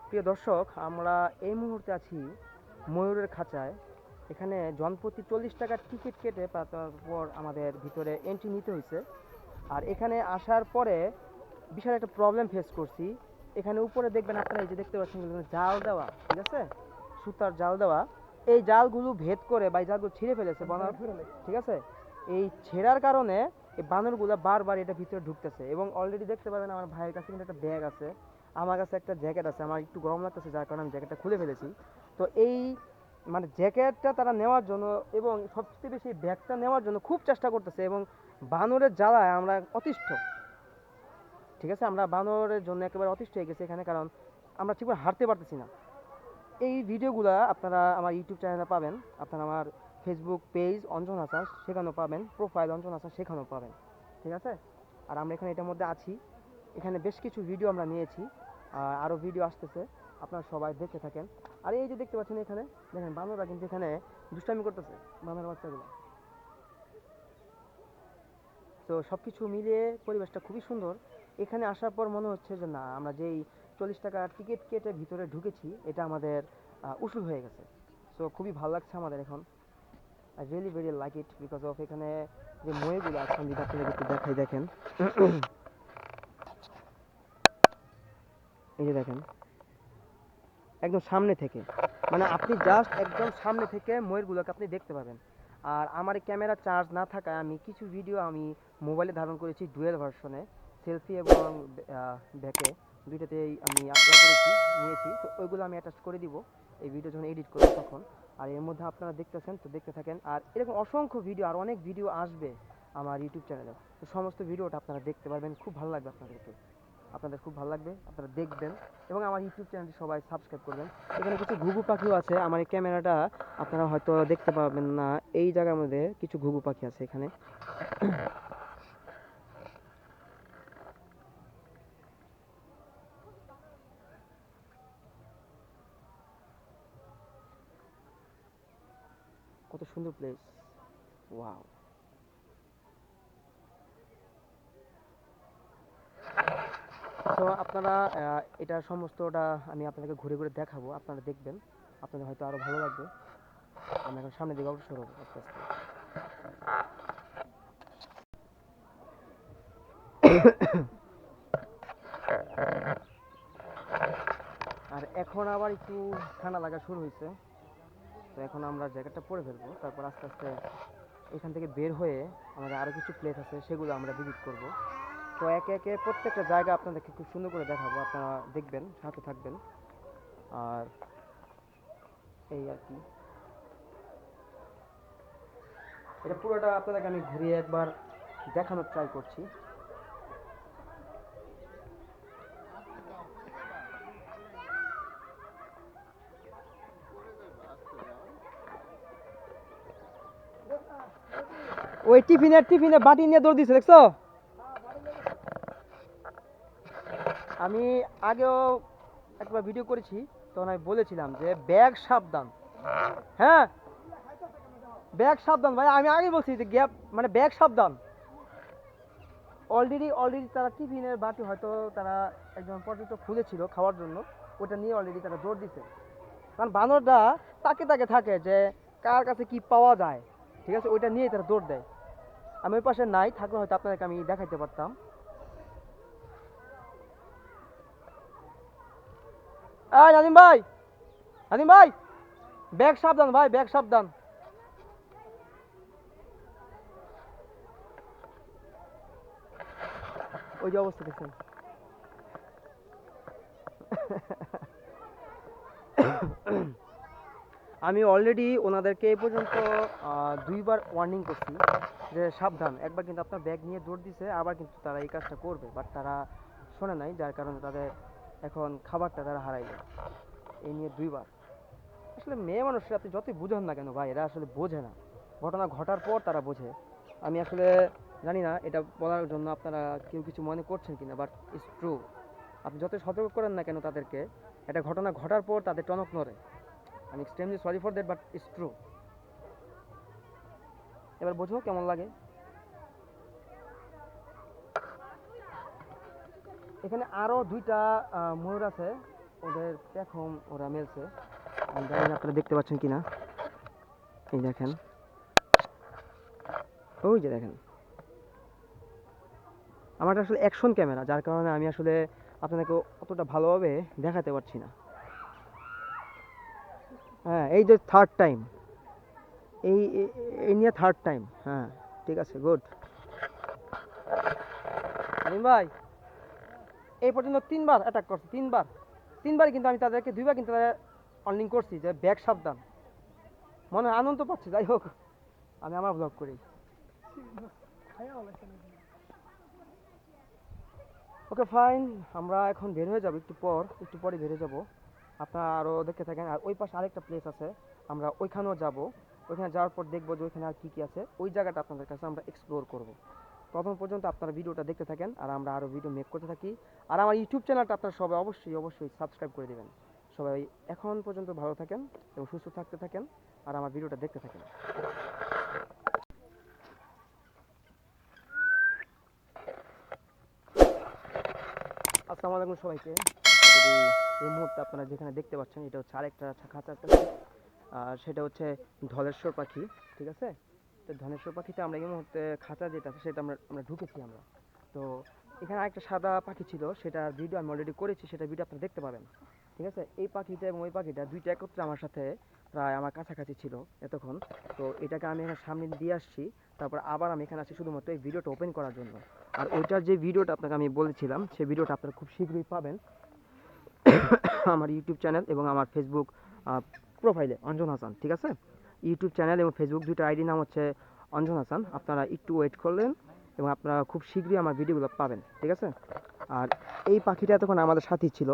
Speaker 1: প্রিয় দর্শক, আমরা এই মুহূর্তে আছি ময়ূরের খাঁচায়। এখানে জনপ্রতি 40 টাকার টিকিট কেটে তারপর আমাদের ভিতরে এন্ট্রি নিতে হয়েছে। আর এখানে আসার পরে বিশাল একটা প্রবলেম ফেস করছি। এখানে উপরে দেখবেন আপনারা, এই যে দেখতে পাচ্ছেন জাল দেওয়া, ঠিক আছে, সুতার জাল দেওয়া। এই জালগুলো ভেদ করে বা এই জালগুলো ছিঁড়ে ফেলেছে বানর, ঠিক আছে। এই ছেঁড়ার কারণে এই বানরগুলো বারবার এটা ভিতরে ঢুকতেছে। এবং অলরেডি দেখতে পাবেন আমার ভাইয়ের কাছে কিন্তু একটা ব্যাগ আছে, আমার কাছে একটা জ্যাকেট আছে। আমার একটু গরম লাগতেছে, যার কারণে আমি জ্যাকেটটা খুলে ফেলেছি। তো এই মানে জ্যাকেটটা তারা নেওয়ার জন্য এবং সবচেয়ে বেশি ব্যাগটা নেওয়ার জন্য খুব চেষ্টা করতেছে। এবং বানরের জ্বালায় আমরা অতিষ্ঠ, ঠিক আছে, আমরা বানরের জন্য একেবারে অতিষ্ঠ হয়ে গেছি এখানে, কারণ আমরা ঠিকভাবে হাঁটতে পারতেছি না। এই ভিডিওগুলো আপনারা আমার ইউটিউব চ্যানেলে পাবেন, আপনারা আমার ফেসবুক পেজ অঞ্জন হাসান সেখানেও পাবেন, প্রোফাইল অঞ্জন হাসান সেখানেও পাবেন, ঠিক আছে। আর আমরা এখানে এটার মধ্যে আছি, এখানে বেশ কিছু ভিডিও আমরা নিয়েছি, আরও ভিডিও আসতেছে, আপনারা সবাই দেখতে থাকেন। আর এই যে দেখতে পাচ্ছেন এখানে দেখেন বানররা কিন্তু এখানে দুষ্টামি করতেছে, বানর বাচ্চাগুলো। তো সব কিছু মিলিয়ে পরিবেশটা খুবই সুন্দর। এখানে আসার পর মনে হচ্ছে যে না, আমরা যেই 40 টাকার টিকিট কেটে ভিতরে ঢুকেছি এটা আমাদের উসুল হয়ে গেছে। সো খুবই ভালো লাগছে আমাদের এখন। I really very like it because of এখানে যে ময়ূরগুলো আছে আমি আপনাদের একটু দেখাই, দেখেন এই যে দেখেন একদম সামনে থেকে, মানে আপনি জাস্ট একদম সামনে থেকে ময়ূরগুলোকে আপনি দেখতে পাবেন। আর আমার ক্যামেরা চার্জ না থাকায় আমি কিছু ভিডিও আমি মোবাইলে ধারণ করেছি ডুয়েল ভার্সনে, সেলফি এবং ব্যাকে দুইটাতেই আমি আপলোড করেছি, নিয়েছি। তো ওইগুলো আমি অ্যাটাচ করে দিব এই ভিডিও যখন এডিট করব তখন। আর এর মধ্যে আপনারা দেখতেছেন, তো দেখতে থাকেন। আর এরকম অসংখ্য ভিডিও, আর অনেক ভিডিও আসবে আমার ইউটিউব চ্যানেলে। তো সমস্ত ভিডিওটা আপনারা দেখতে পারবেন, খুব ভালো লাগবে আপনাদেরকে, আপনাদের খুব ভালো লাগবে, আপনারা দেখবেন। এবং আমার ইউটিউব চ্যানেলটি সবাই সাবস্ক্রাইব করবেন। এখানে কিছু ঘুঘু পাখিও আছে, আমার এই ক্যামেরাটা আপনারা হয়তো দেখতে পাবেন না, এই জায়গার মধ্যে কিছু ঘুঘু পাখি আছে এখানে। কত সুন্দর প্লেস, ওয়াও। তো আপনারা এটা সমস্তটা আমি আপনাদেরকে ঘুরে ঘুরে দেখাবো, আপনারা দেখবেন, আপনাদের হয়তো আরো ভালো লাগবে। আমরা এখন সামনের দিকে অগ্রসর হবো আস্তে আস্তে। আর এখন আবার একটু ঠান্ডা লাগা শুরু হয়েছে, তো এখন আমরা জ্যাকেটটা পরে ফেলবো, তারপর আস্তে আস্তে এখান থেকে বের হয়ে আমাদের আরও কিছু প্লেস আছে সেগুলো আমরা ভিজিট করব। তো একে একে প্রত্যেকটা জায়গা আপনাদেরকে খুব সুন্দর করে দেখাবো, আপনারা দেখবেন, সাথে থাকবেন। আর এই আর কি, এটা পুরোটা আপনাদেরকে আমি ঘুরিয়ে একবার দেখানোর ট্রাই করছি। ওই টিফিনে বাটি নিয়ে দৌড় দিছে, দেখছো? আমি আগেও একবার ভিডিও করেছি, তখন আমি বলেছিলাম যে ব্যাগ সাবধান, হ্যাঁ ব্যাগ সাবধান ভাই, আমি আগে বলছি যে গ্যাপ মানে ব্যাগ সাবধান। অলরেডি তারা টিফিনের বাটি হয়তো তারা একজন পর্যটক খুলেছিল খাওয়ার জন্য, ওটা নিয়ে অলরেডি তারা জোর দিছে। কারণ বানরটা তাকে থাকে যে কার কাছে কি পাওয়া যায়, ঠিক আছে, ওইটা নিয়েই তারা দৌড় দেয়। আমি ওই পাশে নাই, থাকলে হয়তো আপনাদেরকে আমি দেখাইতে পারতাম। নাদিম ভাই ব্যাগ সাবধান ভাই, ব্যাগ সাবধান। ওই যে অবস্থা দেখছেন। আমি অলরেডি ওনাদেরকে এই পর্যন্ত 2বার ওয়ার্নিং করছি যে সাবধান। একবার কিন্তু আপনার ব্যাগ নিয়ে দৌড় দিছে, আবার কিন্তু তারা এই কাজটা করবে, বাট তারা শোনে নাই, যার কারণে তাদের এখন খাবারটা তারা হারাইল, এই নিয়ে 2বার। আসলে মেয়ে মানুষরা আপনি যতই বুঝান না কেন ভাই, এরা আসলে বোঝে না, ঘটনা ঘটার পর তারা বোঝে। আমি আসলে জানি না এটা বলার জন্য আপনারা কেউ কিছু মনে করছেন কিনা, বাট ইটস ট্রু। আপনি যতই সতর্ক করেন না কেন তাদেরকে, একটা ঘটনা ঘটার পর তাদের টনক নড়ে। আমি extremely sorry for that, but it's true. এবার বোঝো কেমন লাগে। এখানে আরো 2টা ময়ূর আছে, ওদের পেখম ওরা মেলছে। আমি জানি না আপনারা দেখতে পাচ্ছেন কিনা, এই দেখেন, ওই যে দেখেন। আমার আসলে অ্যাকশন ক্যামেরা, যার কারণে আমি আসলে আপনাদেরকে অতটা ভালোভাবে দেখাতে পারছি না। হ্যাঁ, এই যে থার্ড টাইম, এই নিয়ে থার্ড টাইম। হ্যাঁ ঠিক আছে, গুড। ভাই এই পর্যন্ত 3বার অ্যাটাক করছে, 3বার কিন্তু আমি তাদেরকে 2বার কিন্তু ওয়ার্নিং করছি যে ব্যাগ সাবধান। মনে হয় আনন্দ পাচ্ছি, যাই হোক আমি আমার ব্লগ করি। ওকে ফাইন, আমরা এখন বের হয়ে যাব, একটু পরে বের হয়ে যাব। আপনারা আরও দেখতে থাকেন। আর ওই পাশে আরেকটা প্লেস আছে, আমরা ওইখানেও যাব। ওইখানে যাওয়ার পর দেখবো যে ওইখানে আর কী কী আছে, ওই জায়গাটা আপনাদের কাছে আমরা এক্সপ্লোর করব। তখন পর্যন্ত আপনারা ভিডিওটা দেখতে থাকেন, আর আমরা আরও ভিডিও মেক করতে থাকি। আর আমার ইউটিউব চ্যানেলটা আপনারা সবাই অবশ্যই সাবস্ক্রাইব করে দেবেন। সবাই এখন পর্যন্ত ভালো থাকেন এবং সুস্থ থাকতে থাকেন, আর আমার ভিডিওটা দেখতে থাকেন। আসসালামু আলাইকুম সবাইকে। যদি এই মুহূর্তে আপনারা যেখানে দেখতে পাচ্ছেন, এটা হচ্ছে আরেকটা খাঁচার কাছে, আর সেটা হচ্ছে ধলেশ্বর পাখি, ঠিক আছে। তো ধনেশ্বর পাখিতে আমরা এই মুহূর্তে খাঁচা যেটা আছে সেটা আমরা ঢুকেছি আমরা। তো এখানে আরেকটা সাদা পাখি ছিল, সেটার ভিডিও আমি অলরেডি করেছি, সেটা ভিডিও আপনারা দেখতে পাবেন, ঠিক আছে। এই পাখিটা এবং ওই পাখিটা 2টা একত্রে আমার সাথে প্রায় আমার কাছাকাছি ছিল এতক্ষণ। তো এটাকে আমি এখানে সামনে দিয়ে আসছি, তারপর আবার আমি এখানে আসি শুধুমাত্র এই ভিডিওটা ওপেন করার জন্য। আর ওইটার যে ভিডিওটা আপনাকে আমি বলেছিলাম, সেই ভিডিওটা আপনারা খুব শীঘ্রই পাবেন আমার ইউটিউব চ্যানেল এবং আমার ফেসবুক প্রোফাইলে, অঞ্জন হাসান, ঠিক আছে। ইউটিউব চ্যানেল এবং ফেসবুক 2টা আইডি নাম হচ্ছে অঞ্জন হাসান। আপনারা একটু ওয়েট করলেন এবং আপনারা খুব শীঘ্রই আমার ভিডিওগুলো পাবেন, ঠিক আছে। আর এই পাখিটা এতক্ষণ আমাদের সাথেই ছিল।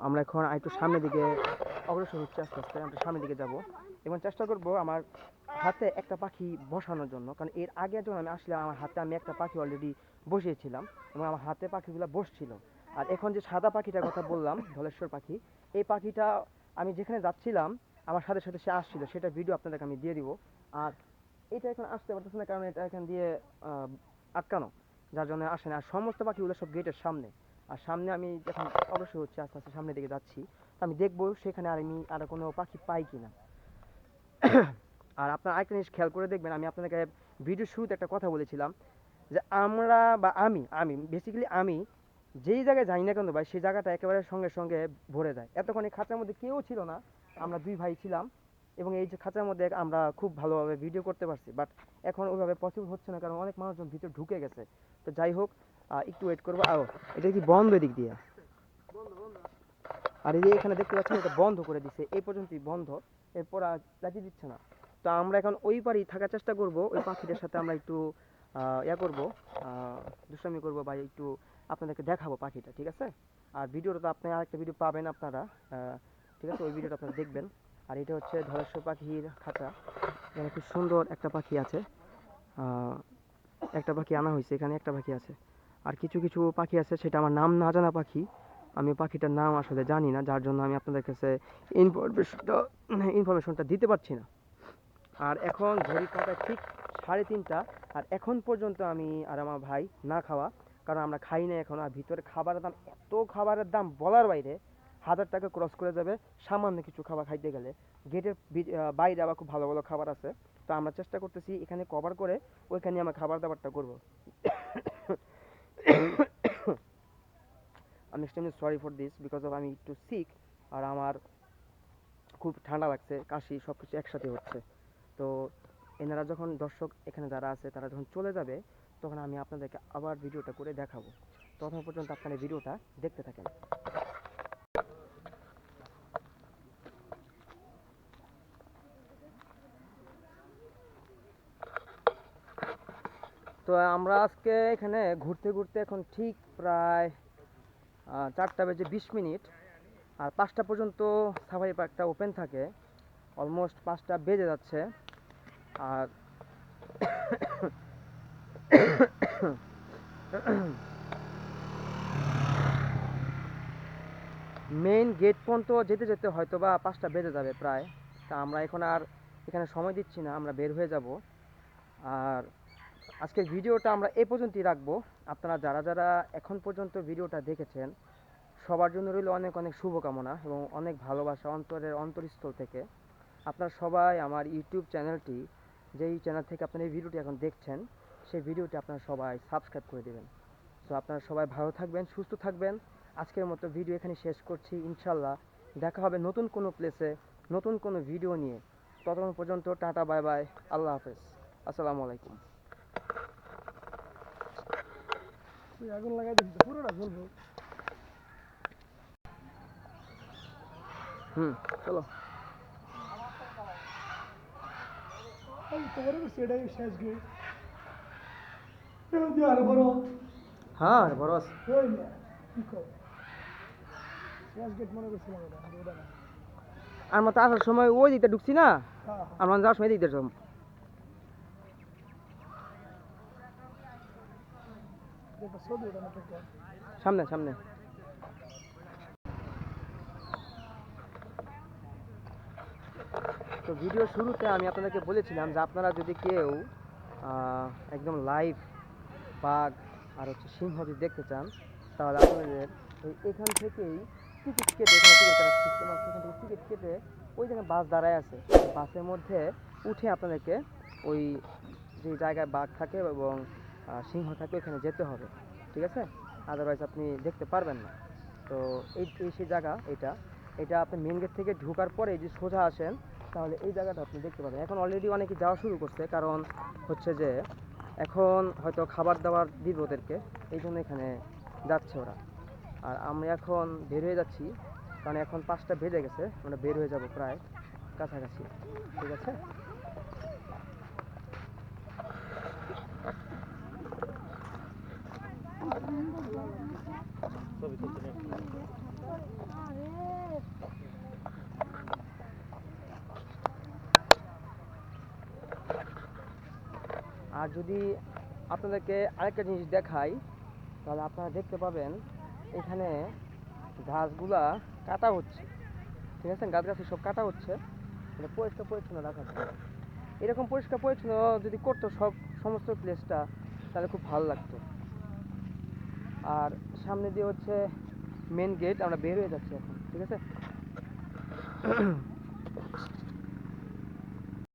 Speaker 1: আমরা এখন একটু সামনের দিকে অগ্রসর হচ্ছি, আস্তে আস্তে আমরা সামনের দিকে যাব এবং চেষ্টা করব আমার হাতে একটা পাখি বসানোর জন্য। কারণ এর আগে যখন আমি আসলাম, আমার হাতে আমি একটা পাখি অলরেডি বসিয়েছিলাম এবং আমার হাতে পাখিগুলো বসছিল। আর এখন যে সাদা পাখিটার কথা বললাম, ধলেশ্বর পাখি, এই পাখিটা আমি যেখানে যাচ্ছিলাম আমার সাথে সাথে সে আসছিল, সেটা ভিডিও আপনাদেরকে আমি দিয়ে দিব। আর এটা এখন আসতে পারতেছে না, কারণ এটা এখান দিয়ে আটকানো, যার জন্য আসে না। আর সমস্ত পাখিগুলো সব গেটের সামনে। আর সামনে আমি যখন অবশ্যই হচ্ছে আস্তে আস্তে সামনের দিকে যাচ্ছি, আমি দেখবো সেখানে আর কোনো পাখি পাই কিনা। আর আপনার আরেকটা জিনিস খেয়াল করে দেখবেন, আমি আপনাদেরকে ভিডিও শুরুতে একটা কথা বলেছিলাম যে আমরা বা আমি বেসিক্যালি আমি যেই জায়গায় যাই না কেন ভাই, সেই জায়গাটা একেবারে সঙ্গে সঙ্গে ভরে যায়। এতক্ষণ এই খাঁচার মধ্যে কেউ ছিল না, আমরা 2 ভাই ছিলাম এবং এই যে খাঁচার মধ্যে আমরা খুব ভালোভাবে ভিডিও করতে পারছি। বাট এখন ওইভাবে পসিবল হচ্ছে না, কারণ অনেক মানুষজন ভিতরে ঢুকে গেছে। তো যাই হোক, একটু ওয়েট করবো। এটা কি বন্ধ এদিক দিয়ে? আর এই যে এখানে দেখতে পাচ্ছেন এটা বন্ধ করে দিছে, এই পর্যন্তই বন্ধ, এরপর আর লাগিয়ে দিচ্ছে না। তো আমরা এখন ওই পারেই থাকার চেষ্টা করব, ওই পাখিটার সাথে আমরা একটু করবো, দুষ্টামি করবো বা একটু আপনাদেরকে দেখাবো পাখিটা, ঠিক আছে। আর ভিডিওটা তো আপনি আরেকটা ভিডিও পাবেন আপনারা, ঠিক আছে, ওই ভিডিওটা আপনারা দেখবেন। আর এটা হচ্ছে ধলেশ্বর পাখির খাঁচা, এখানে খুব সুন্দর একটা পাখি আছে, একটা পাখি আনা হয়েছে, এখানে একটা পাখি আছে। আর কিছু কিছু পাখি আছে সেটা আমার নাম না জানা পাখি, আমি পাখিটার নাম আসলে জানি না, যার জন্য আমি আপনাদের কাছে ইনফরমেশনটা দিতে পারছি না। আর এখন ঘড়ি কাঁটা ঠিক 3:30, আর এখন পর্যন্ত আমি আর আমার ভাই না খাওয়া, কারণ আমরা খাই না এখন। আর ভিতরে খাবারের দাম, এত খাবারের দাম বলার বাইরে, 1000 টাকা ক্রস করে যাবে সামান্য কিছু খাবার খাইতে গেলে। গেটের বাইরে আবার খুব ভালো ভালো খাবার আছে। তো আমরা চেষ্টা করতেছি এখানে কভার করে ওইখানে আমরা খাবার দাবারটা করবো। আমি extremely sorry for this, because of আমি একটু সিক, আর আমার খুব ঠান্ডা লাগছে, কাশি, সব কিছু একসাথে হচ্ছে। তো এনারা যখন দর্শক এখানে যারা আছে তারা যখন চলে যাবে, তখন আমি আপনাদেরকে আবার ভিডিওটা করে দেখাবো। তখন পর্যন্ত আপনারা ভিডিওটা দেখতে থাকেন। তো আমরা আজকে এখানে ঘুরতে ঘুরতে এখন ঠিক প্রায় 4:20 আর 5টা পর্যন্ত সাফারি পার্কটা ওপেন থাকে। অলমোস্ট 5টা বেজে যাচ্ছে। আর মেইন গেট পর্যন্ত যেতে যেতে হয়তো বা 5টা বেজে যাবে প্রায়। তা আমরা এখন আর এখানে সময় দিচ্ছি না, আমরা বের হয়ে যাব। আর আজকের ভিডিওটা আমরা এ পর্যন্তই রাখবো। আপনারা যারা যারা এখন পর্যন্ত ভিডিওটা দেখেছেন সবার জন্য রইল অনেক অনেক শুভকামনা এবং অনেক ভালোবাসা অন্তরের অন্তরস্থল থেকে। আপনারা সবাই আমার ইউটিউব চ্যানেলটি, যেই চ্যানেল থেকে আপনারা এই ভিডিওটি এখন দেখছেন, সেই ভিডিওটি আপনারা সবাই সাবস্ক্রাইব করে দেবেন। তো আপনারা সবাই ভালো থাকবেন, সুস্থ থাকবেন। আজকের মতো ভিডিও এখানে শেষ করছি। ইনশাল্লাহ দেখা হবে নতুন কোনো প্লেসে, নতুন কোনো ভিডিও নিয়ে। ততক্ষণ পর্যন্ত টাটা, বাই বাই, আল্লাহ হাফেজ, আসসালামু আলাইকুম।
Speaker 3: আগুন লাগাই দিচ্ছি পুরোটা জ্বলবো।
Speaker 1: চলো।
Speaker 3: তোমার সেটাই শেষ গেট আরো বড়
Speaker 1: হ্যাঁ বড় আছে।
Speaker 3: ওই না কি কর শেষ গেট মনে করছিলাম এটা ওটা না।
Speaker 1: আর মতো আসার সময় ওই দিকটা ঢুকছি না,
Speaker 3: হ্যাঁ
Speaker 1: আর মানে যাওয়ার সময় এই দিকটা ঢুকলাম।
Speaker 3: এটা ছবি ওটা না একটা
Speaker 1: সামনে সামনে। তো ভিডিও শুরুতে আমি আপনাদেরকে বলেছিলাম যে আপনারা যদি কেউ একদম লাইভ বাঘ আর হচ্ছে সিংহ যদি দেখতে চান, তাহলে আপনাদের এখান থেকেই টিকিট কেটে, এখানে টিকিট কাটার সিস্টেম আছে, এখান থেকে টিকিট কেটে ওই জায়গায় বাস দাঁড়ায় আছে, বাসের মধ্যে উঠে আপনাদেরকে ওই যে জায়গায় বাঘ থাকে এবং সিংহ থাকে ওইখানে যেতে হবে, ঠিক আছে? আদারওয়াইজ আপনি দেখতে পারবেন না। তো এই সেই জায়গা, এটা এটা আপনি মেন গেট থেকে ঢোকার পরে যদি সোজা আসেন তাহলে এই জায়গাটা আপনি দেখতে পাবেন। এখন অলরেডি অনেকে যাওয়া শুরু করছে, কারণ হচ্ছে যে এখন হয়তো খাবার দাবার দিবে ওদেরকে, এই জন্য এখানে যাচ্ছে ওরা। আর আমরা এখন বের হয়ে যাচ্ছি, কারণ এখন 5টা বেজে গেছে, আমরা বের হয়ে যাব প্রায় কাছাকাছি, ঠিক আছে? আর যদি আপনাদেরকে আরেকটা জিনিস দেখাই, তাহলে আপনারা দেখতে পাবেন এখানে গাছগুলা কাটা হচ্ছে, ঠিক আছে? গাছ সব কাটা হচ্ছে, মানে পরিষ্কার পরিচ্ছন্ন রাখার জন্য। এরকম পরিষ্কার পরিচ্ছন্ন যদি করতো সমস্ত প্লেসটা, তাহলে খুব ভালো লাগতো। আর সামনে দিয়ে হচ্ছে মেন গেট, আমরা বের হয়ে যাচ্ছি এখন, ঠিক আছে?